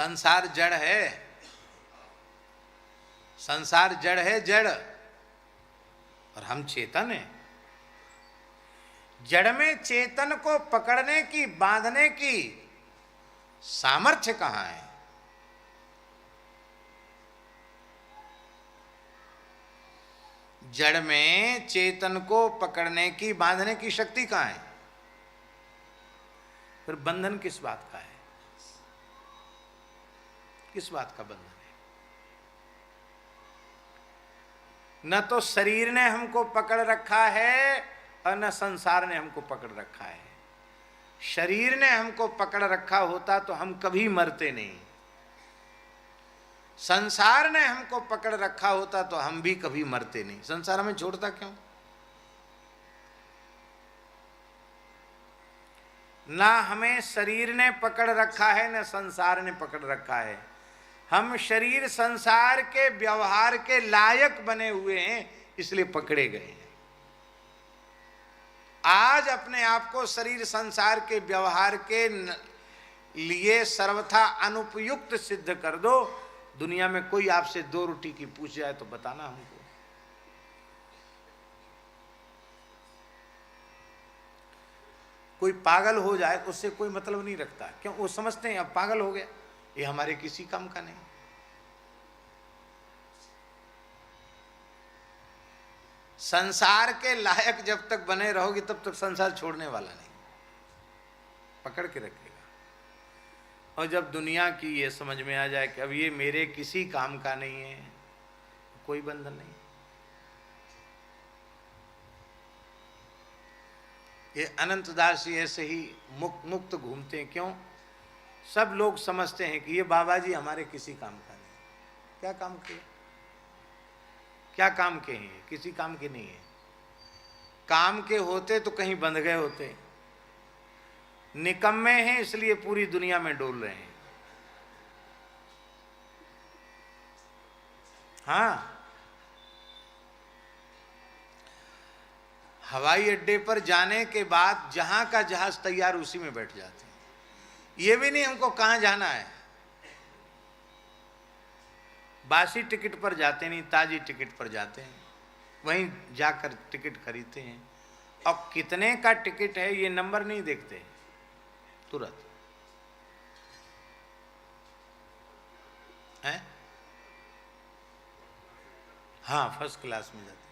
संसार जड़ है, संसार जड़ है, जड़, और हम चेतन हैं। जड़ में चेतन को पकड़ने की, बांधने की सामर्थ्य कहां है? जड़ में चेतन को पकड़ने की, बांधने की शक्ति कहां है? फिर बंधन किस बात का है? किस बात का बंधन है? न तो शरीर ने हमको पकड़ रखा है और न संसार ने हमको पकड़ रखा है। शरीर ने हमको पकड़ रखा होता तो हम कभी मरते नहीं, संसार ने हमको पकड़ रखा होता तो हम भी कभी मरते नहीं। संसार हमें छोड़ता क्यों? ना हमें शरीर ने पकड़ रखा है, न संसार ने पकड़ रखा है। हम शरीर संसार के व्यवहार के लायक बने हुए हैं, इसलिए पकड़े गए हैं। आज अपने आप को शरीर संसार के व्यवहार के लिए सर्वथा अनुपयुक्त सिद्ध कर दो। दुनिया में कोई आपसे 2 रोटी की पूछ जाए तो बताना हमको। कोई पागल हो जाए उससे कोई मतलब नहीं रखता, क्यों? वो समझते हैं अब पागल हो गया, ये हमारे किसी काम का नहीं। संसार के लायक जब तक बने रहोगे तब तक संसार छोड़ने वाला नहीं, पकड़ के रखेगा। और जब दुनिया की ये समझ में आ जाए कि अब ये मेरे किसी काम का नहीं है, कोई बंधन नहीं। ये अनंतदास जी ऐसे ही मुक्त घूमते हैं। क्यों? सब लोग समझते हैं कि ये बाबा जी हमारे किसी काम का नहीं। क्या काम किए? क्या काम के हैं? किसी काम के नहीं है। काम के होते तो कहीं बंध गए होते। निकम्मे हैं इसलिए पूरी दुनिया में डोल रहे हैं। हाँ, हवाई अड्डे पर जाने के बाद जहां का जहाज तैयार उसी में बैठ जाते हैं। ये भी नहीं हमको कहां जाना है। बासी टिकट पर जाते नहीं, ताजी टिकट पर जाते हैं, वहीं जाकर टिकट खरीदते हैं। और कितने का टिकट है ये नंबर नहीं देखते तुरंत है। हाँ, फर्स्ट क्लास में जाते हैं।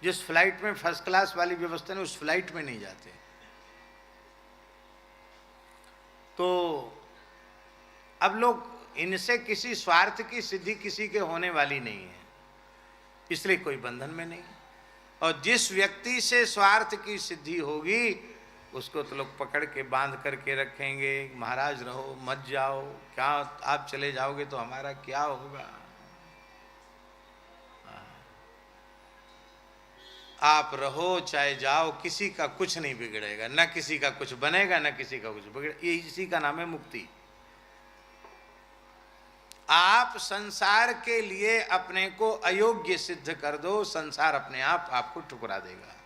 जिस फ्लाइट में फर्स्ट क्लास वाली व्यवस्था नहीं, उस फ्लाइट में नहीं जाते। तो अब लोग इनसे किसी स्वार्थ की सिद्धि किसी के होने वाली नहीं है, इसलिए कोई बंधन में नहीं। और जिस व्यक्ति से स्वार्थ की सिद्धि होगी उसको तो लोग पकड़ के बांध करके रखेंगे। महाराज रहो, मत जाओ, क्या आप चले जाओगे तो हमारा क्या होगा? आप रहो चाहे जाओ, किसी का कुछ नहीं बिगड़ेगा, न किसी का कुछ बनेगा, न किसी का कुछ बिगड़ेगा। ये इसी का नाम है मुक्ति। आप संसार के लिए अपने को अयोग्य सिद्ध कर दो, संसार अपने आप आपको ठुकरा देगा।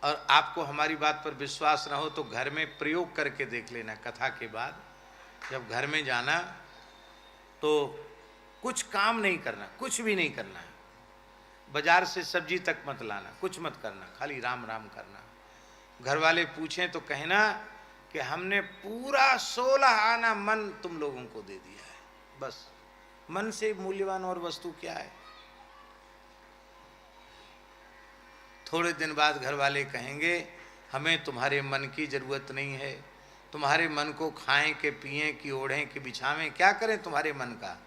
और आपको हमारी बात पर विश्वास न हो तो घर में प्रयोग करके देख लेना। कथा के बाद जब घर में जाना तो कुछ काम नहीं करना, कुछ भी नहीं करना है। बाजार से सब्जी तक मत लाना, कुछ मत करना, खाली राम राम करना। घर वाले पूछें तो कहना कि हमने पूरा 16 आना मन तुम लोगों को दे दिया है। बस, मन से मूल्यवान और वस्तु क्या है? थोड़े दिन बाद घर वाले कहेंगे हमें तुम्हारे मन की जरूरत नहीं है, तुम्हारे मन को खाएं कि पिएं कि ओढ़ें कि बिछावें, क्या करें तुम्हारे मन का?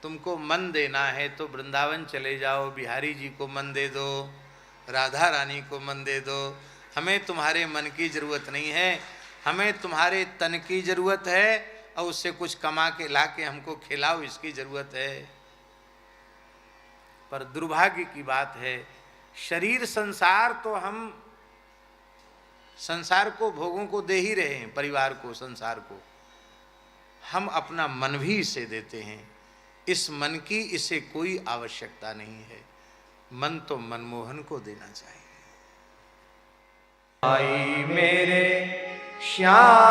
तुमको मन देना है तो वृंदावन चले जाओ, बिहारी जी को मन दे दो, राधा रानी को मन दे दो। हमें तुम्हारे मन की जरूरत नहीं है, हमें तुम्हारे तन की जरूरत है और उससे कुछ कमा के ला के हमको खिलाओ, इसकी जरूरत है। पर दुर्भाग्य की बात है, शरीर संसार तो हम संसार को, भोगों को दे ही रहे हैं, परिवार को, संसार को। हम अपना मन भी इसे देते हैं। इस मन की इसे कोई आवश्यकता नहीं है। मन तो मनमोहन को देना चाहिए। आई मेरे श्याम